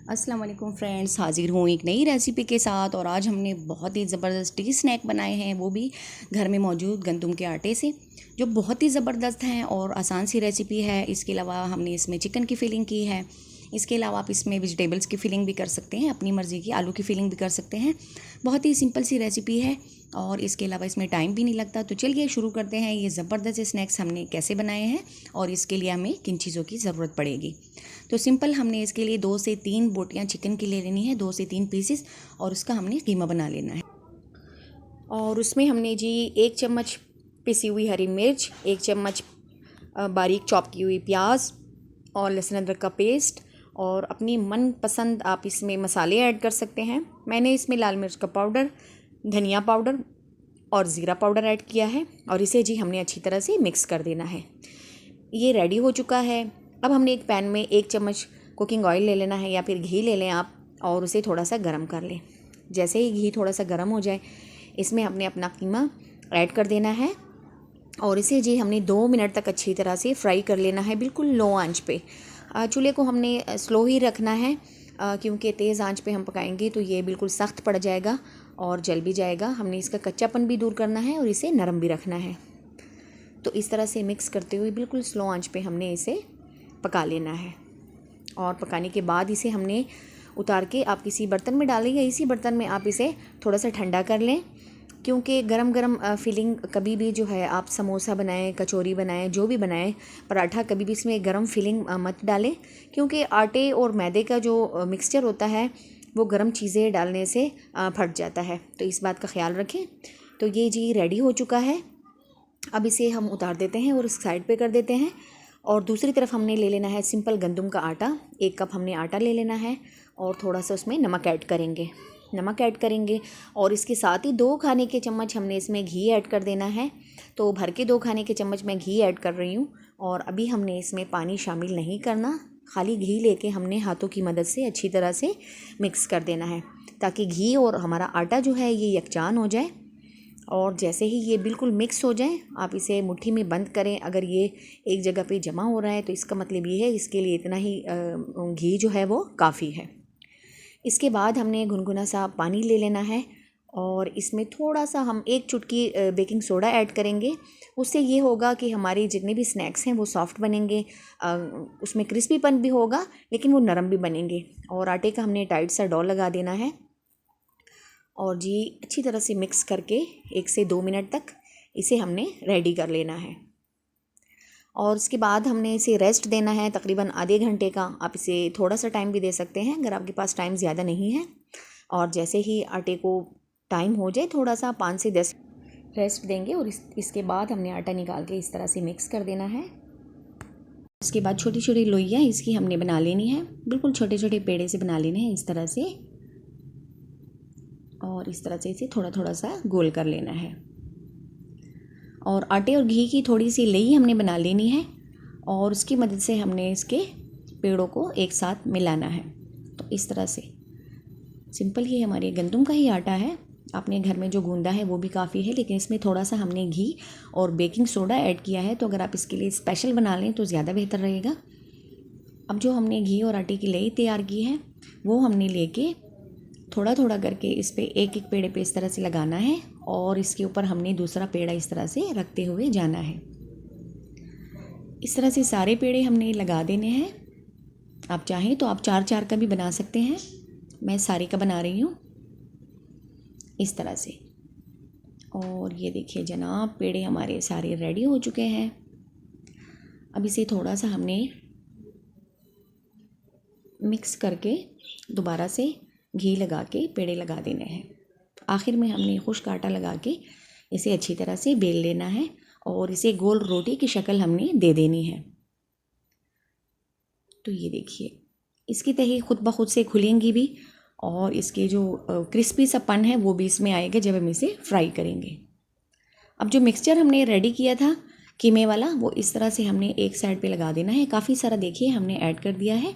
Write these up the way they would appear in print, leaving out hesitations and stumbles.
अस्सलाम वालेकुम फ्रेंड्स, हाजिर हूँ एक नई रेसिपी के साथ। और आज हमने बहुत ही ज़बरदस्त टी स्नैक बनाए हैं, वो भी घर में मौजूद गंदम के आटे से, जो बहुत ही ज़बरदस्त हैं और आसान सी रेसिपी है। इसके अलावा हमने इसमें चिकन की फिलिंग की है। इसके अलावा आप इसमें वेजिटेबल्स की फिलिंग भी कर सकते हैं, अपनी मर्ज़ी की आलू की फिलिंग भी कर सकते हैं। बहुत ही सिंपल सी रेसिपी है और इसके अलावा इसमें टाइम भी नहीं लगता। तो चलिए शुरू करते हैं। ये ज़बरदस्त स्नैक्स हमने कैसे बनाए हैं और इसके लिए हमें किन चीज़ों की ज़रूरत पड़ेगी। तो सिंपल हमने इसके लिए 2 से 3 बोटियाँ चिकन की ले लेनी है, 2 से 3 पीसेस, और उसका हमने कीमा बना लेना है। और उसमें हमने जी 1 चम्मच पिसी हुई हरी मिर्च, 1 चम्मच बारीक चॉप की हुई प्याज और लहसुन अदरक का पेस्ट, और अपनी मनपसंद आप इसमें मसाले ऐड कर सकते हैं। मैंने इसमें लाल मिर्च का पाउडर, धनिया पाउडर और ज़ीरा पाउडर ऐड किया है और इसे जी हमने अच्छी तरह से मिक्स कर देना है। ये रेडी हो चुका है। अब हमने एक पैन में 1 चम्मच कुकिंग ऑयल ले लेना है या फिर घी ले लें आप, और उसे थोड़ा सा गर्म कर लें। जैसे ही घी थोड़ा सा गर्म हो जाए, इसमें हमने अपना कीमा ऐड कर देना है और इसे जी हमने 2 मिनट तक अच्छी तरह से फ्राई कर लेना है, बिल्कुल लो आंच पे। चूल्हे को हमने स्लो ही रखना है, क्योंकि तेज़ आंच पे हम पकाएंगे तो ये बिल्कुल सख्त पड़ जाएगा और जल भी जाएगा। हमने इसका कच्चापन भी दूर करना है और इसे नरम भी रखना है। तो इस तरह से मिक्स करते हुए बिल्कुल स्लो आंच पे हमने इसे पका लेना है। और पकाने के बाद इसे हमने उतार के आप किसी बर्तन में डालें या इसी बर्तन में आप इसे थोड़ा सा ठंडा कर लें, क्योंकि गरम गरम फिलिंग कभी भी जो है आप समोसा बनाएं, कचौरी बनाएं, जो भी बनाएं, पराठा, कभी भी इसमें गरम फिलिंग मत डालें, क्योंकि आटे और मैदे का जो मिक्सचर होता है वो गरम चीज़ें डालने से फट जाता है। तो इस बात का ख्याल रखें। तो ये जी रेडी हो चुका है। अब इसे हम उतार देते हैं और इस साइड पे कर देते हैं। और दूसरी तरफ हमने ले लेना है सिंपल गंदम का आटा। 1 कप हमने आटा ले लेना है और थोड़ा सा उसमें नमक ऐड करेंगे और इसके साथ ही 2 खाने के चम्मच हमने इसमें घी ऐड कर देना है। तो भर के 2 खाने के चम्मच मैं घी ऐड कर रही हूँ। और अभी हमने इसमें पानी शामिल नहीं करना, खाली घी लेके हमने हाथों की मदद से अच्छी तरह से मिक्स कर देना है, ताकि घी और हमारा आटा जो है ये यकजान हो जाए। और जैसे ही ये बिल्कुल मिक्स हो जाए, आप इसे मुट्ठी में बंद करें। अगर ये एक जगह पे जमा हो रहा है तो इसका मतलब ये है इसके लिए इतना ही घी जो है वो काफ़ी है। इसके बाद हमने गुनगुना सा पानी ले लेना है और इसमें थोड़ा सा हम 1 चुटकी बेकिंग सोडा ऐड करेंगे। उससे ये होगा कि हमारे जितने भी स्नैक्स हैं वो सॉफ्ट बनेंगे, उसमें क्रिस्पीपन भी होगा लेकिन वो नरम भी बनेंगे। और आटे का हमने टाइट सा डो लगा देना है और जी अच्छी तरह से मिक्स करके 1 से 2 मिनट तक इसे हमने रेडी कर लेना है। और उसके बाद हमने इसे रेस्ट देना है तकरीबन आधे घंटे का। आप इसे थोड़ा सा टाइम भी दे सकते हैं अगर आपके पास टाइम ज़्यादा नहीं है। और जैसे ही आटे को टाइम हो जाए, थोड़ा सा 5 से 10 रेस्ट देंगे और इसके बाद हमने आटा निकाल के इस तरह से मिक्स कर देना है। इसके बाद छोटी छोटी लोइयाँ इसकी हमने बना लेनी है, बिल्कुल छोटे छोटे पेड़े से बना लेने हैं इस तरह से। और इस तरह से इसे थोड़ा थोड़ा सा गोल कर लेना है। और आटे और घी की थोड़ी सी लेई हमने बना लेनी है और उसकी मदद से हमने इसके पेड़ों को एक साथ मिलाना है। तो इस तरह से सिंपल ही हमारे गंदम का ही आटा है, आपने घर में जो गूंदा है वो भी काफ़ी है, लेकिन इसमें थोड़ा सा हमने घी और बेकिंग सोडा ऐड किया है। तो अगर आप इसके लिए स्पेशल बना लें तो ज़्यादा बेहतर रहेगा। अब जो हमने घी और आटे की लेई तैयार की है वो हमने लेके थोड़ा थोड़ा करके इस पे एक एक पेड़े पे इस तरह से लगाना है और इसके ऊपर हमने दूसरा पेड़ा इस तरह से रखते हुए जाना है। इस तरह से सारे पेड़े हमने लगा देने हैं। आप चाहें तो आप 4-4 का भी बना सकते हैं, मैं सारे का बना रही हूँ इस तरह से। और ये देखिए जनाब, पेड़े हमारे सारे रेडी हो चुके हैं। अब इसे थोड़ा सा हमने मिक्स करके दोबारा से घी लगा के पेड़े लगा देने हैं। आखिर में हमने खुश्क आटा लगा के इसे अच्छी तरह से बेल लेना है और इसे गोल रोटी की शक्ल हमने दे देनी है। तो ये देखिए इसकी तह खुद ब खुद से खुलेंगी भी और इसके जो क्रिस्पी सा पन है वो भी इसमें आएगा जब हम इसे फ्राई करेंगे। अब जो मिक्सचर हमने रेडी किया था कीमे वाला, वो इस तरह से हमने एक साइड पे लगा देना है। काफ़ी सारा देखिए हमने ऐड कर दिया है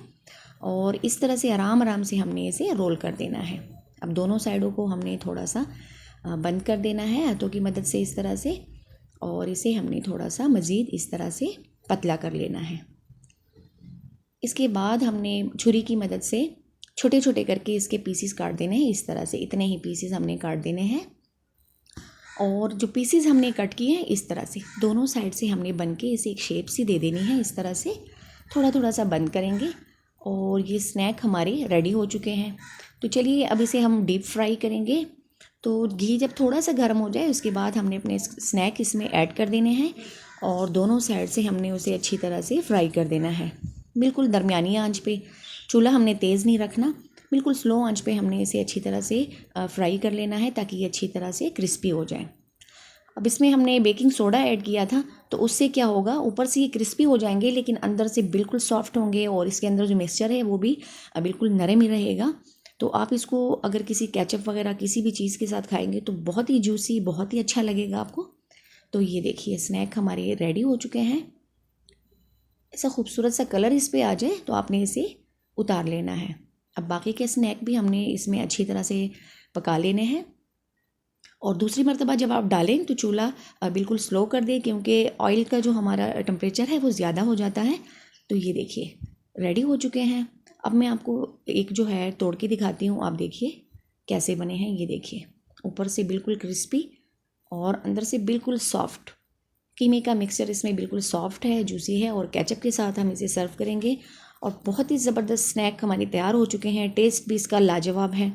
और इस तरह से आराम आराम से हमने इसे रोल कर देना है। अब दोनों साइडों को हमने थोड़ा सा बंद कर देना है हाथों की मदद से इस तरह से, और इसे हमने थोड़ा सा मज़ीद इस तरह से पतला कर लेना है। इसके बाद हमने छुरी की मदद से छोटे छोटे करके इसके पीसीस काट देने हैं इस तरह से, इतने ही पीसीस हमने काट देने हैं। और जो पीसीस हमने कट किए हैं इस तरह से दोनों साइड से हमने बन के इसे एक शेप सी दे देनी है। इस तरह से थोड़ा थोड़ा सा बंद करेंगे और ये स्नैक हमारे रेडी हो चुके हैं। तो चलिए अब इसे हम डीप फ्राई करेंगे। तो घी जब थोड़ा सा गर्म हो जाए उसके बाद हमने अपने स्नैक इसमें ऐड कर देने हैं और दोनों साइड से हमने उसे अच्छी तरह से फ्राई कर देना है। बिल्कुल दरमियानी आंच पे, चूल्हा हमने तेज़ नहीं रखना, बिल्कुल स्लो आंच पे हमने इसे अच्छी तरह से फ्राई कर लेना है ताकि ये अच्छी तरह से क्रिस्पी हो जाए। अब इसमें हमने बेकिंग सोडा ऐड किया था तो उससे क्या होगा, ऊपर से ये क्रिस्पी हो जाएंगे लेकिन अंदर से बिल्कुल सॉफ्ट होंगे और इसके अंदर जो मिक्सचर है वो भी बिल्कुल नरम ही रहेगा। तो आप इसको अगर किसी केचप वगैरह किसी भी चीज़ के साथ खाएंगे तो बहुत ही जूसी, बहुत ही अच्छा लगेगा आपको। तो ये देखिए स्नैक हमारे रेडी हो चुके हैं। ऐसा खूबसूरत सा कलर इस पर आ जाए तो आपने इसे उतार लेना है। अब बाकी के स्नैक भी हमने इसमें अच्छी तरह से पका लेने हैं। और दूसरी मर्तबा जब आप डालें तो चूल्हा बिल्कुल स्लो कर दें क्योंकि ऑयल का जो हमारा टेम्परेचर है वो ज़्यादा हो जाता है। तो ये देखिए रेडी हो चुके हैं। अब मैं आपको एक जो है तोड़ के दिखाती हूँ, आप देखिए कैसे बने हैं। ये देखिए ऊपर से बिल्कुल क्रिस्पी और अंदर से बिल्कुल सॉफ्ट। कीमे का मिक्सचर इसमें बिल्कुल सॉफ्ट है, जूसी है और केचप के साथ हम इसे सर्व करेंगे और बहुत ही ज़बरदस्त स्नैक हमारे तैयार हो चुके हैं। टेस्ट भी इसका लाजवाब है,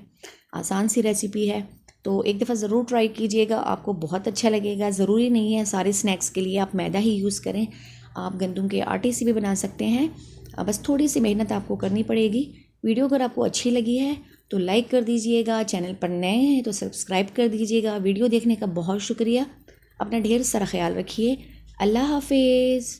आसान सी रेसिपी है। तो एक दफ़ा ज़रूर ट्राई कीजिएगा, आपको बहुत अच्छा लगेगा। ज़रूरी नहीं है सारे स्नैक्स के लिए आप मैदा ही यूज़ करें, आप गंदम के आटे से भी बना सकते हैं। बस थोड़ी सी मेहनत आपको करनी पड़ेगी। वीडियो अगर आपको अच्छी लगी है तो लाइक कर दीजिएगा, चैनल पर नए हैं तो सब्सक्राइब कर दीजिएगा। वीडियो देखने का बहुत शुक्रिया। अपना ढेर सारा ख्याल रखिए। अल्लाह हाफिज़।